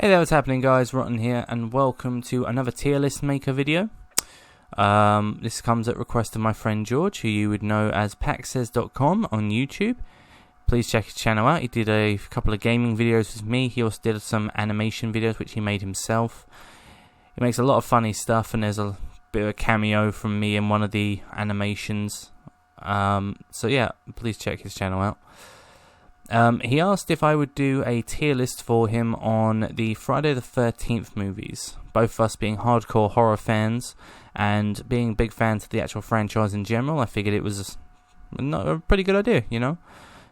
Hey there, what's happening guys, Rotten here, and welcome to another tier list maker video. This comes at request of my friend George, who you would know as packsays.com on YouTube. Please check his channel out. He did a couple of gaming videos with me. He also did some animation videos which he made himself. He makes a lot of funny stuff, and there's a bit of a cameo from me in one of the animations. So yeah, please check his channel out. He asked if I would do a tier list for him on the Friday the 13th movies. Both of us being hardcore horror fans and being big fans of the actual franchise in general, I figured it was a pretty good idea, you know.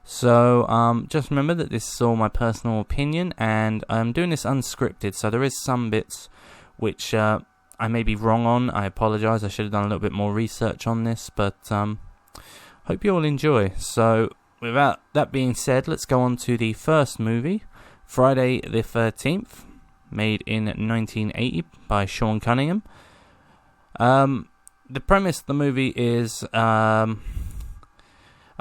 So just remember that this is all my personal opinion, and I'm doing this unscripted, so there is some bits which I may be wrong on. I apologise, I should have done a little bit more research on this, but hope you all enjoy. So without that being said, let's go on to the first movie, Friday the 13th, made in 1980 by Sean Cunningham. The premise of the movie is a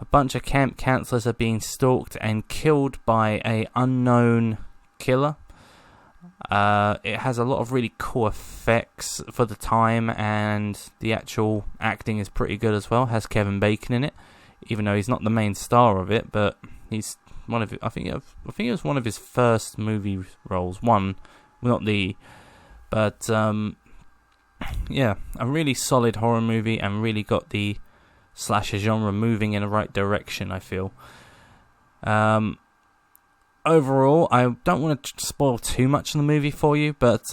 bunch of camp counselors are being stalked and killed by an unknown killer. It has a lot of really cool effects for the time, and the actual acting is pretty good as well. It has Kevin Bacon in it, even though he's not the main star of it, but he's one of it. I think it was one of his first movie roles. Yeah, a really solid horror movie, and really got the slasher genre moving in the right direction, I feel. Overall, I don't want to spoil too much of the movie for you, but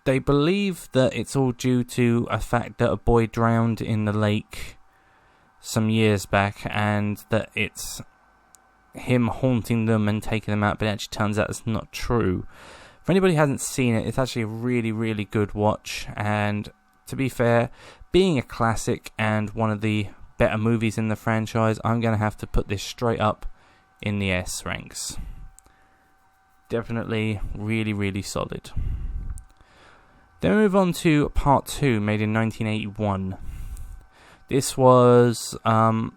they believe that it's all due to a fact that a boy drowned in the lake some years back, and that it's him haunting them and taking them out, but it actually turns out it's not true. For anybody who hasn't seen it, it's actually a really, really good watch, and to be fair, being a classic and one of the better movies in the franchise, I'm going to have to put this straight up in the S ranks. Definitely really, really solid. Then we move on to part 2, made in 1981. This was, it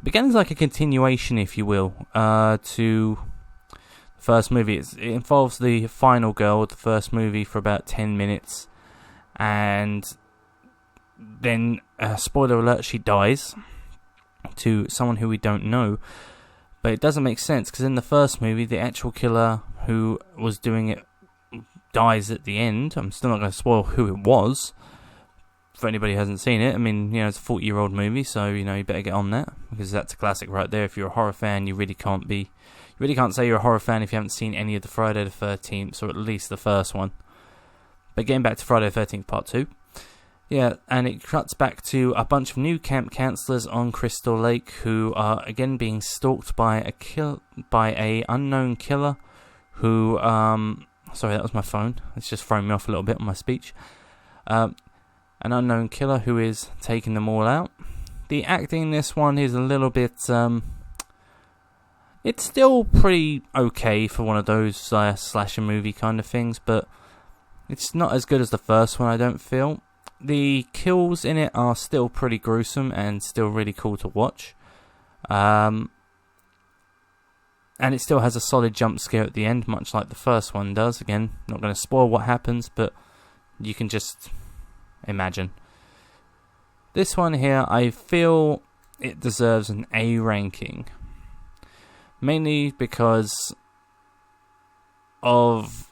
begins like a continuation, if you will, to the first movie. It involves the final girl of the first movie for about 10 minutes, and then, spoiler alert, she dies to someone who we don't know. But it doesn't make sense, because in the first movie, the actual killer who was doing it dies at the end. I'm still not going to spoil who it was for anybody who hasn't seen it. I mean, you know, it's a 40-year-old movie, so, you know, you better get on that, because that's a classic right there. If you're a horror fan, you really can't say you're a horror fan if you haven't seen any of the Friday the 13th, or at least the first one. But getting back to Friday the 13th part 2. Yeah, and it cuts back to a bunch of new camp counselors on Crystal Lake who are again being stalked by a unknown killer who sorry, that was my phone. It's just thrown me off a little bit on my speech. An unknown killer who is taking them all out. The acting in this one is a little bit it's still pretty okay for one of those slasher movie kind of things, but it's not as good as the first one, I don't feel. The kills in it are still pretty gruesome and still really cool to watch. And it still has a solid jump scare at the end, much like the first one does. Again, not going to spoil what happens, but you can just imagine. This one here, I feel it deserves an A ranking. Mainly because of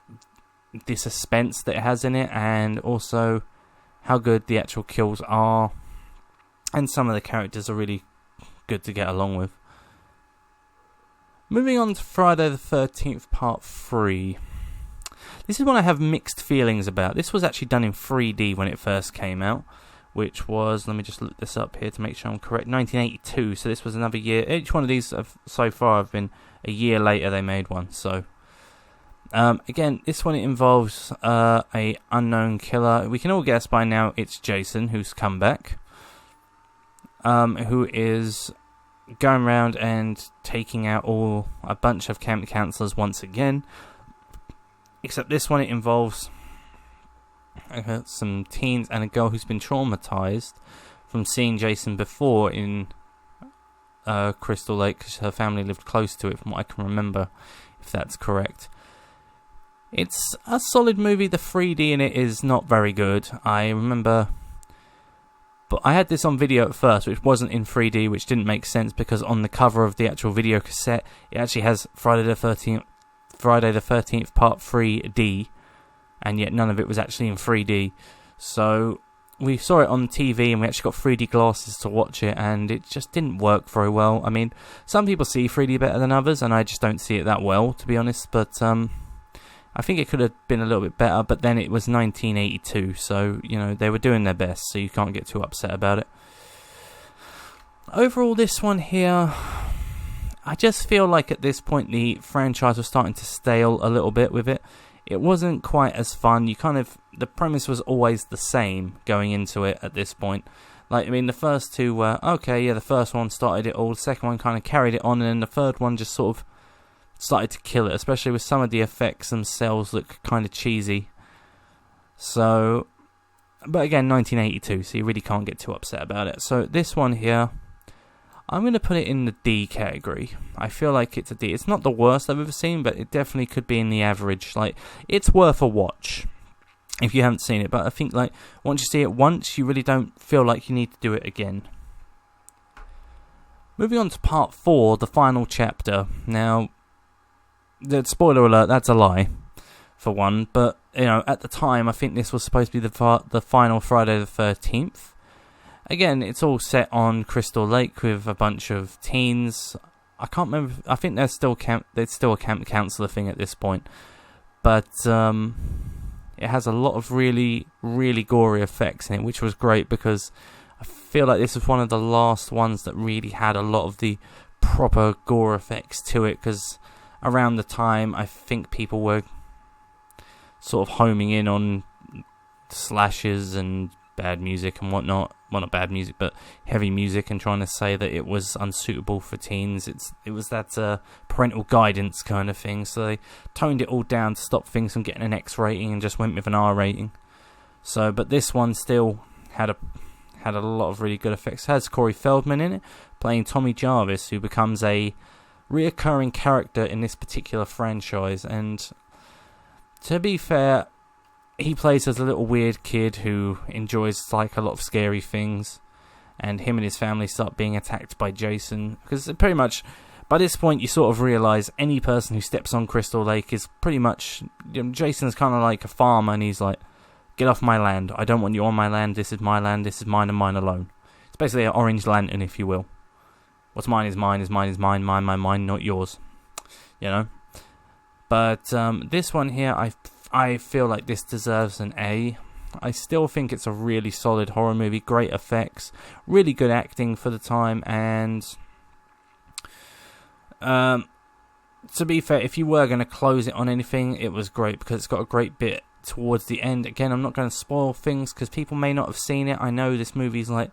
the suspense that it has in it, and also how good the actual kills are, and some of the characters are really good to get along with. Moving on to Friday the 13th part 3. This is one I have mixed feelings about. This was actually done in 3D when it first came out, which was, let me just look this up here to make sure I'm correct, 1982, so this was another year. Each one of these so far have been a year later they made one, so again, this one involves a unknown killer. We can all guess by now it's Jason, who's come back, who is going around and taking out a bunch of camp counselors once again. Except this one, it involves some teens and a girl who's been traumatized from seeing Jason before in Crystal Lake, because her family lived close to it, from what I can remember, if that's correct. It's a solid movie. The 3D in it is not very good. I remember, but I had this on video at first, which wasn't in 3D, which didn't make sense because on the cover of the actual video cassette, it actually has Friday the 13th Part 3D, and yet none of it was actually in 3D. So we saw it on TV, and we actually got 3D glasses to watch it, and it just didn't work very well. I mean, some people see 3D better than others, and I just don't see it that well, to be honest. But I think it could have been a little bit better, but then it was 1982, so, you know, they were doing their best, so you can't get too upset about it. Overall, this one here, I just feel like at this point the franchise was starting to stale a little bit with it. It wasn't quite as fun. The premise was always the same going into it at this point. Like, I mean, the first two were, okay, yeah, the first one started it all, the second one kind of carried it on, and then the third one just sort of started to kill it, especially with some of the effects themselves look kind of cheesy. So, but again, 1982, so you really can't get too upset about it. So this one here, I'm going to put it in the D category. I feel like it's a D. It's not the worst I've ever seen, but it definitely could be in the average. Like, it's worth a watch if you haven't seen it, but I think, like, once you see it once, you really don't feel like you need to do it again. Moving on to part 4, the final chapter. Now, the spoiler alert, that's a lie, for one, but, you know, at the time, I think this was supposed to be the final Friday the 13th. Again, it's all set on Crystal Lake with a bunch of teens. I can't remember, I think there's still a camp counselor thing at this point, but it has a lot of really, really gory effects in it, which was great because I feel like this was one of the last ones that really had a lot of the proper gore effects to it, because around the time, I think people were sort of homing in on slashes and bad music and whatnot. Well, not bad music, but heavy music, and trying to say that it was unsuitable for teens. It was that parental guidance kind of thing, so they toned it all down to stop things from getting an X rating and just went with an R rating. So, but this one still had a lot of really good effects. It has Corey Feldman in it, playing Tommy Jarvis, who becomes a reoccurring character in this particular franchise, and to be fair, he plays as a little weird kid who enjoys like a lot of scary things, and him and his family start being attacked by Jason, because pretty much by this point you sort of realise any person who steps on Crystal Lake is pretty much, you know, Jason's kind of like a farmer, and he's like, get off my land, I don't want you on my land, this is my land, this is mine and mine alone. It's basically an Orange Lantern, if you will. What's mine is mine, mine, not yours. You know? But this one here, I feel like this deserves an A. I still think it's a really solid horror movie, great effects, really good acting for the time, and to be fair, if you were going to close it on anything, it was great, because it's got a great bit towards the end. Again, I'm not going to spoil things, because people may not have seen it. I know this movie's like,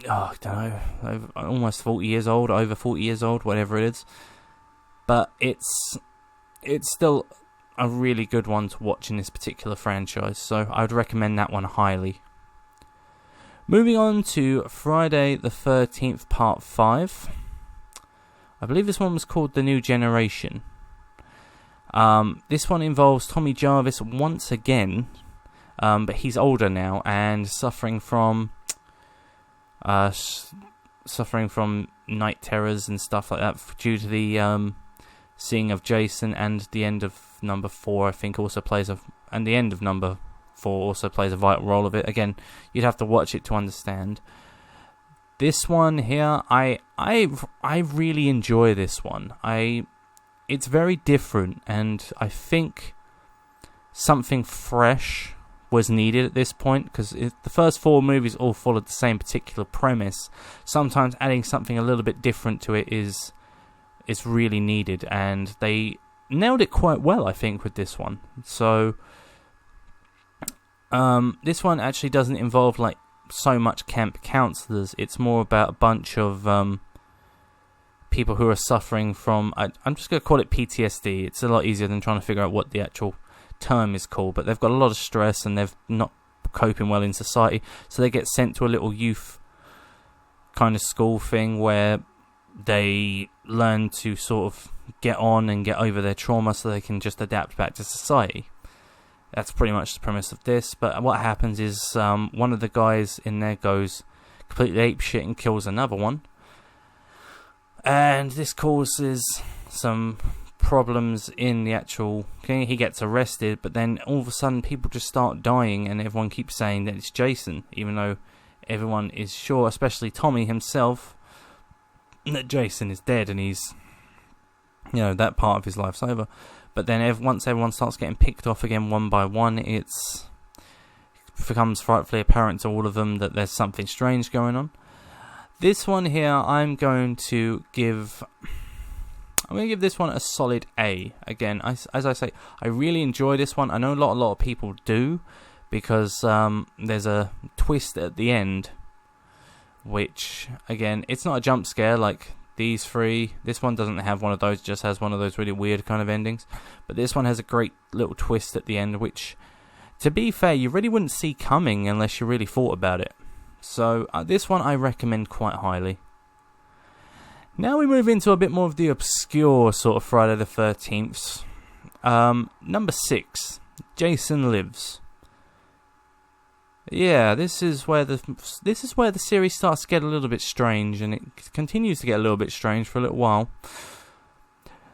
I don't know, almost 40 years old, over 40 years old, whatever it is. But it's still a really good one to watch in this particular franchise, so I would recommend that one highly. Moving on to Friday the 13th Part 5. I believe this one was called The New Generation. This one involves Tommy Jarvis once again, but he's older now and suffering from night terrors and stuff like that due to the seeing of Jason, and the end of number 4 I think also plays and the end of number 4 also plays a vital role of it. Again, you'd have to watch it to understand. This one here, I really enjoy this one. It's very different, and I think something fresh was needed at this point, because the first 4 movies all followed the same particular premise. Sometimes adding something a little bit different to it is really needed, and they nailed it quite well, I think, with this one. So this one actually doesn't involve like so much camp counselors. It's more about a bunch of people who are suffering from, I'm just going to call it PTSD. It's a lot easier than trying to figure out what the actual term is called, but they've got a lot of stress and they're not coping well in society, so they get sent to a little youth kind of school thing where they learn to sort of get on and get over their trauma so they can just adapt back to society. That's pretty much the premise of this. But what happens is one of the guys in there goes completely apeshit and kills another one. And this causes some problems in the actual thing. He gets arrested, but then all of a sudden people just start dying and everyone keeps saying that it's Jason, even though everyone is sure, especially Tommy himself, that Jason is dead and he's, that part of his life's over. But then once everyone starts getting picked off again one by one, it becomes frightfully apparent to all of them that there's something strange going on. This one here, I'm going to give this one a solid A. Again, as I say, I really enjoy this one. I know a lot of people do, because there's a twist at the end, which, again, it's not a jump scare like these three. This one doesn't have one of those, just has one of those really weird kind of endings. But this one has a great little twist at the end, which, to be fair, you really wouldn't see coming unless you really thought about it. So this one I recommend quite highly. Now we move into a bit more of the obscure sort of Friday the 13th. Number 6, Jason Lives. Yeah, this is where the series starts to get a little bit strange, and it continues to get a little bit strange for a little while.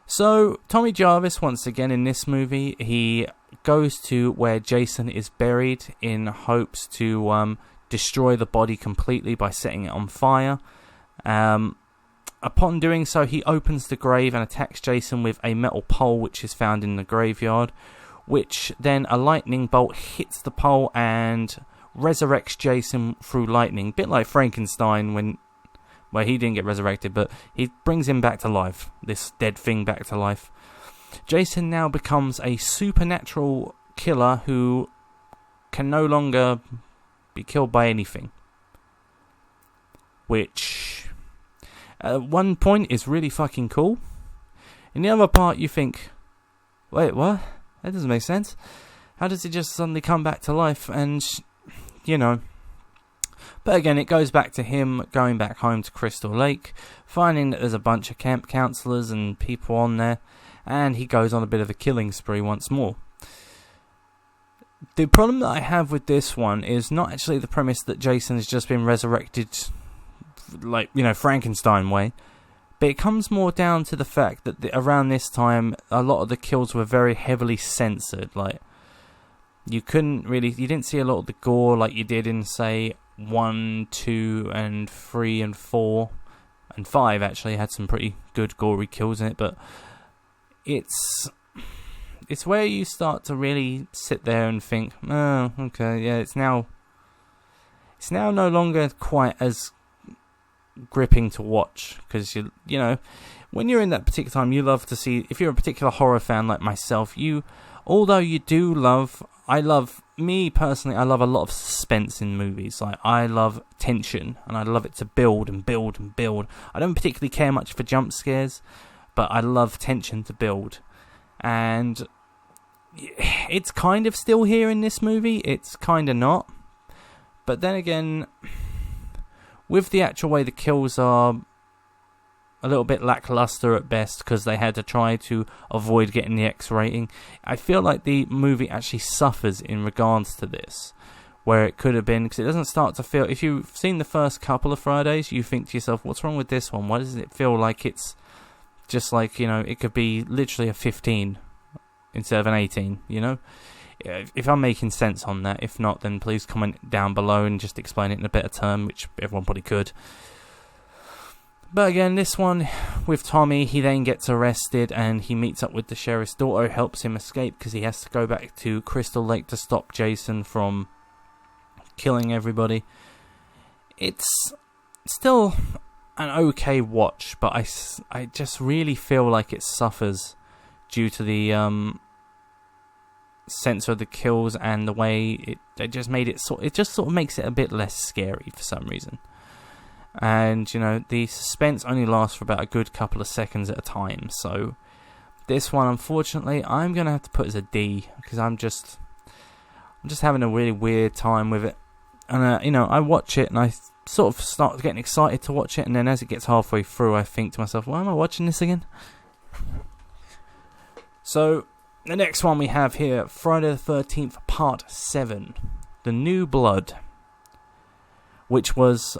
So Tommy Jarvis, once again in this movie, he goes to where Jason is buried in hopes to destroy the body completely by setting it on fire. Upon doing so, he opens the grave and attacks Jason with a metal pole which is found in the graveyard, which then a lightning bolt hits the pole and resurrects Jason through lightning. A bit like Frankenstein where he didn't get resurrected, but he brings him back to life, this dead thing back to life. Jason now becomes a supernatural killer who can no longer be killed by anything, which at one point is really fucking cool. In the other part you think, wait, what? That doesn't make sense. How does it just suddenly come back to life? And but again, it goes back to him going back home to Crystal Lake, finding that there's a bunch of camp counselors and people on there, and he goes on a bit of a killing spree once more. The problem that I have with this one is not actually the premise that Jason has just been resurrected, like, Frankenstein way, but it comes more down to the fact that around this time, a lot of the kills were very heavily censored. Like, you didn't see a lot of the gore like you did in, say, 1, 2, and 3, and 4, and 5 actually had some pretty good gory kills in it, but it's where you start to really sit there and think, oh, okay, yeah, it's now no longer quite as gripping to watch, because when you're in that particular time, you love to see, if you're a particular horror fan like myself, although you do love, me personally, I love a lot of suspense in movies. Like, I love tension, and I love it to build and build and build. I don't particularly care much for jump scares, but I love tension to build. And it's kind of still here in this movie, it's kind of not. But then again, with the actual way the kills are a little bit lackluster at best, because they had to try to avoid getting the X rating, I feel like the movie actually suffers in regards to this, where it could have been, because it doesn't start to feel, if you've seen the first couple of Fridays, you think to yourself, what's wrong with this one? Why does it feel like it's just like, it could be literally a 15 instead of an 18, If I'm making sense on that. If not, then please comment down below and just explain it in a better term, which everyone probably could. But again, this one with Tommy, he then gets arrested and he meets up with the sheriff's daughter, who helps him escape because he has to go back to Crystal Lake to stop Jason from killing everybody. It's still an okay watch, but I just really feel like it suffers due to the censor of the kills and the way it just made it it just sort of makes it a bit less scary for some reason. And the suspense only lasts for about a good couple of seconds at a time, so this one, unfortunately, I'm gonna have to put as a D, because I'm just having a really weird time with it. And I watch it and I sort of start getting excited to watch it, and then as it gets halfway through, I think to myself, why am I watching this again? So, the next one we have here, Friday the 13th, Part 7, The New Blood, which was,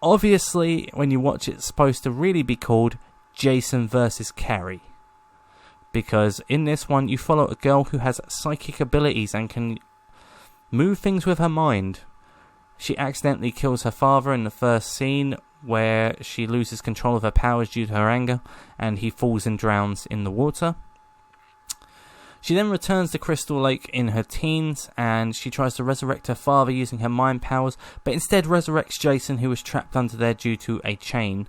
obviously, when you watch it, supposed to really be called Jason vs. Carrie. Because in this one, you follow a girl who has psychic abilities and can move things with her mind. She accidentally kills her father in the first scene, where she loses control of her powers due to her anger, and he falls and drowns in the water. She then returns to Crystal Lake in her teens, and she tries to resurrect her father using her mind powers, but instead resurrects Jason, who was trapped under there due to a chain.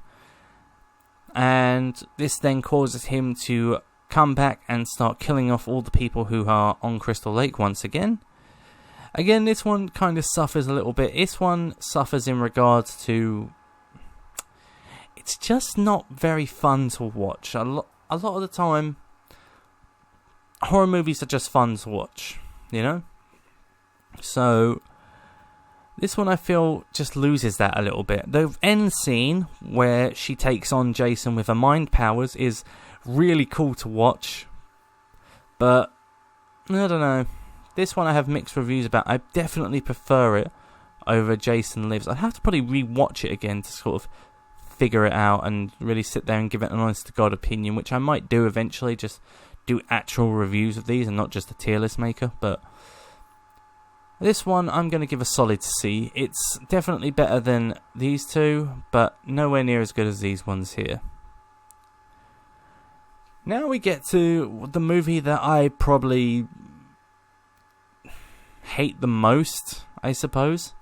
And this then causes him to come back and start killing off all the people who are on Crystal Lake once again. Again, this one kind of suffers a little bit. This one suffers in regards to... it's just not very fun to watch. A lot of the time, horror movies are just fun to watch, you know? So, this one I feel just loses that a little bit. The end scene, where she takes on Jason with her mind powers, is really cool to watch. But, I don't know. This one I have mixed reviews about. I definitely prefer it over Jason Lives. I'd have to probably re-watch it again to sort of figure it out and really sit there and give it an honest-to-God opinion, which I might do eventually, just do actual reviews of these and not just a tier list maker. But this one I'm going to give a solid C. It's definitely better than these two, but nowhere near as good as these ones here. Now we get to the movie that I probably hate the most, I suppose.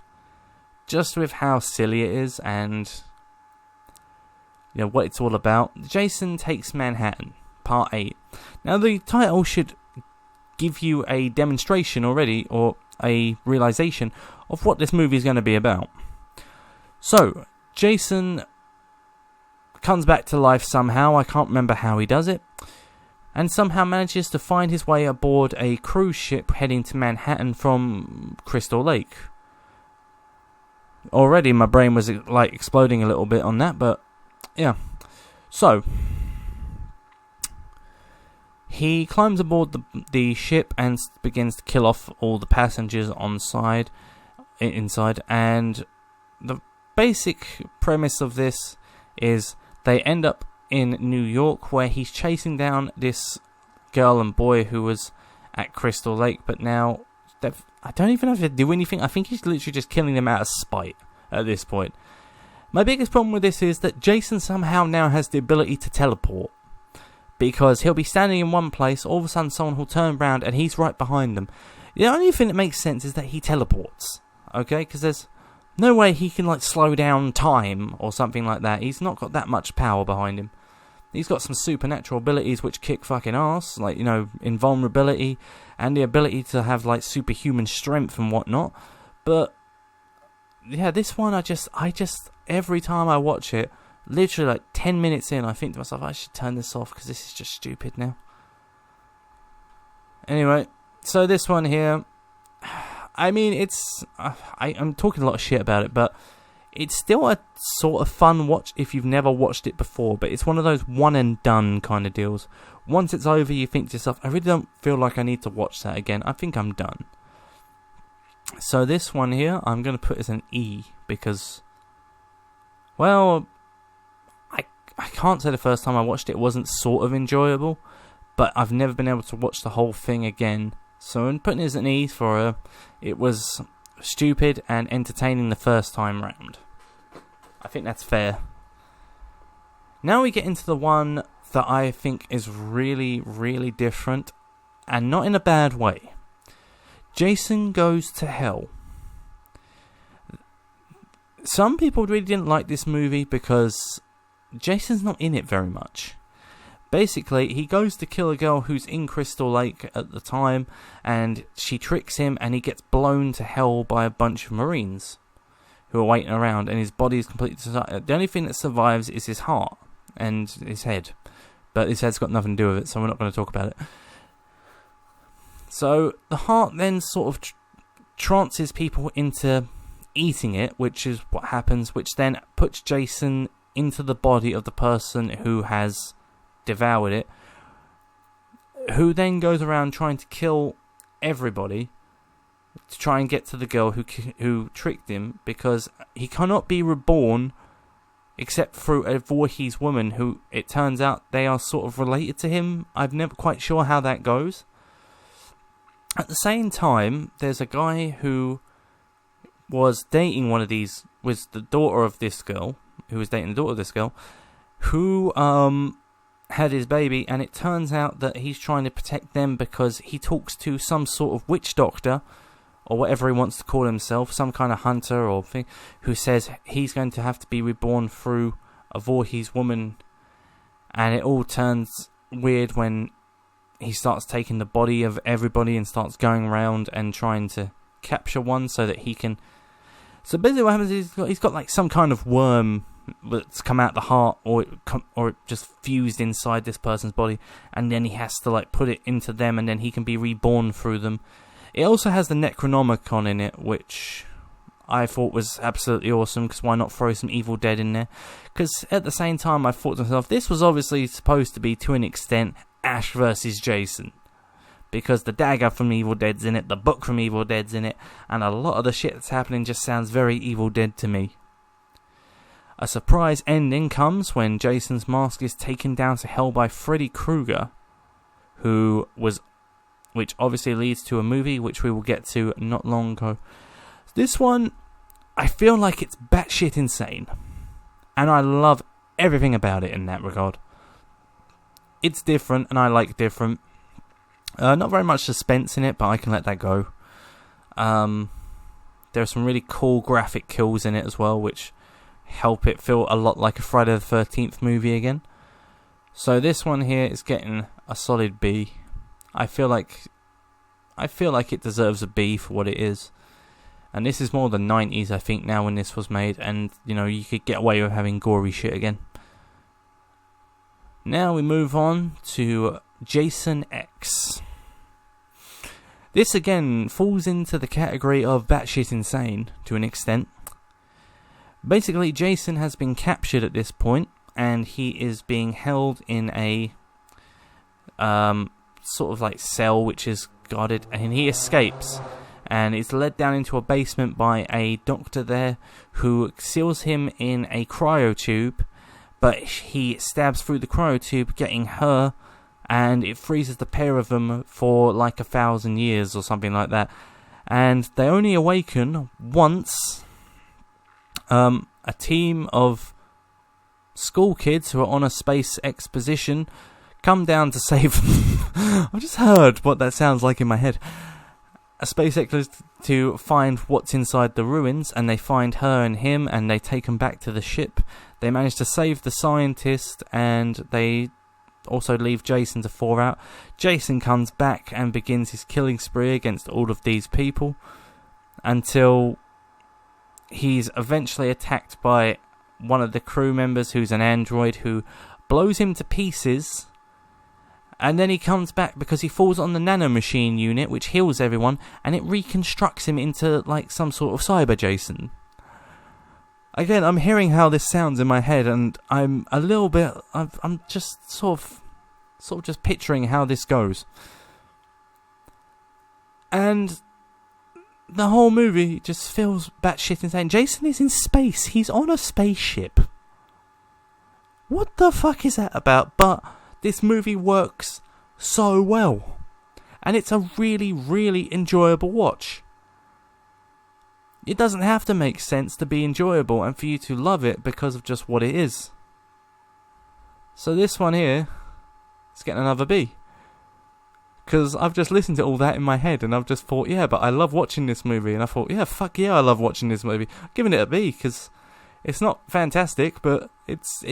Just with how silly it is and what it's all about. Jason Takes Manhattan, Part 8. Now the title should give you a demonstration already, or a realization of what this movie is going to be about. So, Jason comes back to life somehow. I can't remember how he does it. And somehow manages to find his way aboard a cruise ship heading to Manhattan from Crystal Lake. Already my brain was like exploding a little bit on that, but yeah. So, he climbs aboard the ship and begins to kill off all the passengers inside. And the basic premise of this is they end up in New York, where he's chasing down this girl and boy who was at Crystal Lake, but now I don't even know if they do anything. I think he's literally just killing them out of spite at this point. My biggest problem with this is that Jason somehow now has the ability to teleport, because he'll be standing in one place, all of a sudden someone will turn around and he's right behind them. The only thing that makes sense is that he teleports, okay? Because there's no way he can slow down time or something like that. He's not got that much power behind him. He's got some supernatural abilities which kick fucking ass, invulnerability and the ability to have superhuman strength and whatnot. But yeah, this one I just every time I watch it, literally 10 minutes in, I think to myself, I should turn this off because this is just stupid now. Anyway, so this one here, I mean, it's I'm talking a lot of shit about it, but it's still a sort of fun watch if you've never watched it before, but it's one of those one and done kind of deals. Once it's over, you think to yourself, I really don't feel like I need to watch that again. I think I'm done. So this one here, I'm going to put as an E, because, well, I can't say the first time I watched it wasn't sort of enjoyable, but I've never been able to watch the whole thing again. So I'm putting it as an E for it was stupid and entertaining the first time round. I think that's fair. Now we get into the one that I think is really, really different, and not in a bad way. Jason Goes to Hell. Some people really didn't like this movie because Jason's not in it very much. Basically, he goes to kill a girl who's in Crystal Lake at the time, and she tricks him, and he gets blown to hell by a bunch of Marines who are waiting around, and his body is completely... The only thing that survives is his heart and his head. But his head's got nothing to do with it, so we're not going to talk about it. So, the heart then sort of trances people into eating it, which is what happens, which then puts Jason into the body of the person who has devoured it. who then goes around trying to kill everybody to try and get to the girl who tricked him, because he cannot be reborn except through a Voorhees woman who, it turns out, they are sort of related to him. I'm never quite sure how that goes. At the same time, there's a guy who was dating was the daughter of this girl, who was dating the daughter of this girl, who had his baby, and it turns out that he's trying to protect them because he talks to some sort of witch doctor, or whatever he wants to call himself, some kind of hunter or thing, who says he's going to have to be reborn through a Voorhees woman, and it all turns weird when he starts taking the body of everybody and starts going around and trying to capture one so that he can... So basically what happens is he's got like some kind of worm that's come out the heart, or it just fused inside this person's body, and then he has to like put it into them, and then he can be reborn through them. It also has the Necronomicon in it, which I thought was absolutely awesome, because why not throw some Evil Dead in there? Because at the same time I thought to myself, this was obviously supposed to be, to an extent, Ash versus Jason. Because the dagger from Evil Dead's in it, the book from Evil Dead's in it, and a lot of the shit that's happening just sounds very Evil Dead to me. A surprise ending comes when Jason's mask is taken down to hell by Freddy Krueger, which obviously leads to a movie which we will get to not long ago. This one, I feel like it's batshit insane, and I love everything about it in that regard. It's different, and I like different. Not very much suspense in it, but I can let that go. There are some really cool graphic kills in it as well, which help it feel a lot like a Friday the 13th movie again. So this one here is getting a solid B. I feel like it deserves a B for what it is. And this is more the 90s, I think, now when this was made, and you could get away with having gory shit again. Now we move on to Jason X. This again falls into the category of batshit insane to an extent. Basically, Jason has been captured at this point, and he is being held in a sort of like cell which is guarded, and he escapes, and is led down into a basement by a doctor there who seals him in a cryotube, but he stabs through the cryotube, getting her, and it freezes the pair of them for like 1,000 years or something like that, and they only awaken once. A team of school kids who are on a space exposition come down to save them. I just heard what that sounds like in my head. A space exposition to find what's inside the ruins, and they find her and him, and they take them back to the ship. They manage to save the scientist, and they also leave Jason to thaw out. Jason comes back and begins his killing spree against all of these people, until he's eventually attacked by one of the crew members who's an android, who blows him to pieces, and then he comes back because he falls on the nanomachine unit, which heals everyone, and it reconstructs him into like some sort of cyber Jason. Again, I'm hearing how this sounds in my head, and I'm a little bit, I'm just sort of just picturing how this goes. And the whole movie just feels batshit insane. Jason is in space. He's on a spaceship. What the fuck is that about? But this movie works so well. And it's a really, really enjoyable watch. It doesn't have to make sense to be enjoyable and for you to love it because of just what it is. So this one here is getting another B. Because I've just listened to all that in my head, and I've just thought, yeah, but I love watching this movie. And I thought, yeah, fuck yeah, I love watching this movie. I'm giving it a B, because it's not fantastic, but it's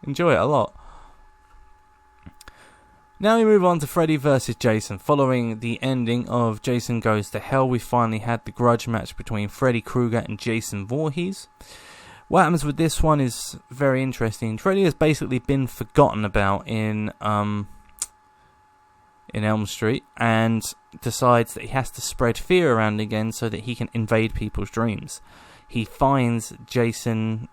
enjoy it a lot. Now we move on to Freddy vs. Jason. Following the ending of Jason Goes to Hell, we finally had the grudge match between Freddy Krueger and Jason Voorhees. What happens with this one is very interesting. Freddy has basically been forgotten about in Elm Street, and decides that he has to spread fear around again so that he can invade people's dreams. He finds Jason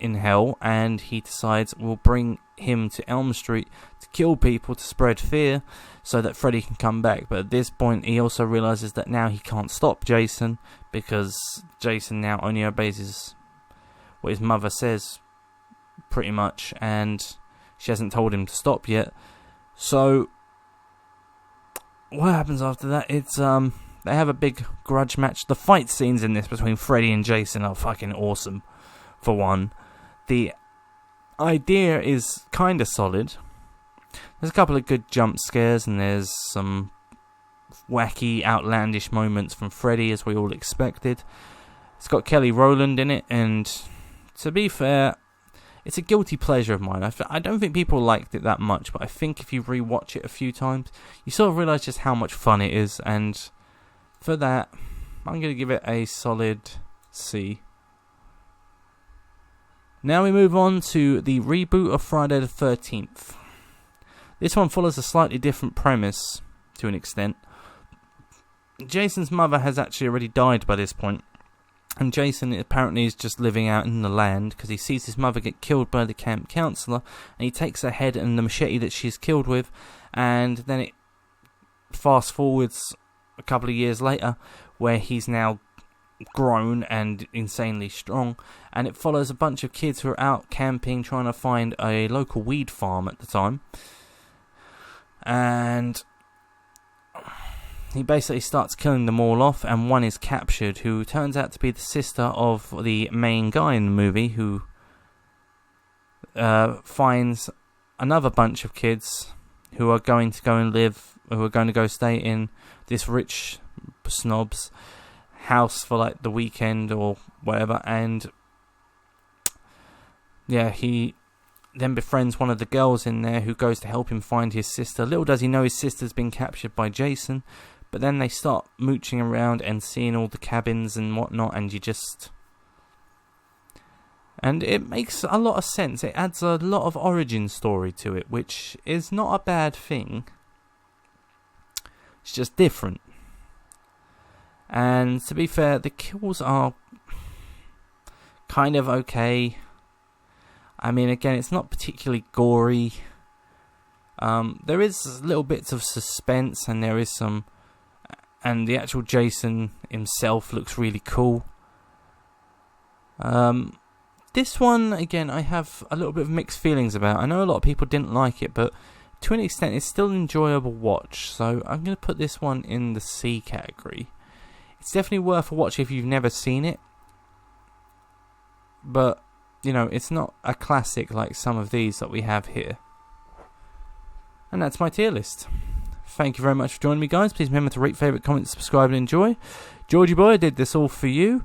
in hell, and he decides we'll bring him to Elm Street to kill people, to spread fear, so that Freddy can come back. But at this point, he also realizes that now he can't stop Jason, because Jason now only obeys what his mother says, pretty much, and she hasn't told him to stop yet. So what happens after that? It's they have a big grudge match. The fight scenes in this between Freddy and Jason are fucking awesome, for one. The idea is kind of solid. There's a couple of good jump scares, and there's some wacky, outlandish moments from Freddy, as we all expected. It's got Kelly Rowland in it, and to be fair, it's a guilty pleasure of mine. I don't think people liked it that much, but I think if you rewatch it a few times, you sort of realise just how much fun it is, and for that, I'm going to give it a solid C. Now we move on to the reboot of Friday the 13th. This one follows a slightly different premise, to an extent. Jason's mother has actually already died by this point, and Jason apparently is just living out in the land because he sees his mother get killed by the camp counselor, and he takes her head and the machete that she's killed with, and then it fast forwards a couple of years later, where he's now grown and insanely strong, and it follows a bunch of kids who are out camping trying to find a local weed farm at the time, and he basically starts killing them all off, and one is captured, who turns out to be the sister of the main guy in the movie, who finds another bunch of kids who are going to go stay in this rich snob's house for like the weekend or whatever, and yeah, he then befriends one of the girls in there who goes to help him find his sister. Little does he know his sister's been captured by Jason, but then they start mooching around and seeing all the cabins and whatnot, and and it makes a lot of sense. It adds a lot of origin story to it, which is not a bad thing. It's just different. And to be fair, the kills are kind of okay. I mean, again, it's not particularly gory. There is little bits of suspense, and there is some... And the actual Jason himself looks really cool. This one, again, I have a little bit of mixed feelings about. I know a lot of people didn't like it, but to an extent, it's still an enjoyable watch. So I'm going to put this one in the C category. It's definitely worth a watch if you've never seen it. But, you know, it's not a classic like some of these that we have here. And that's my tier list. Thank you very much for joining me, guys. Please remember to rate, favourite, comment, subscribe and enjoy. Georgie boy, I did this all for you.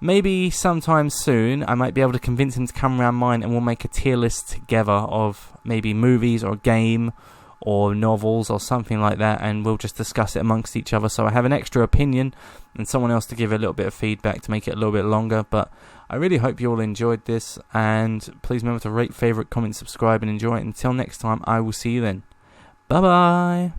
Maybe sometime soon I might be able to convince him to come around mine, and we'll make a tier list together of maybe movies or a game or novels or something like that, and we'll just discuss it amongst each other, so I have an extra opinion and someone else to give a little bit of feedback to make it a little bit longer. But I really hope you all enjoyed this, and please remember to rate, favourite, comment, subscribe and enjoy it. Until next time, I will see you then. Bye bye.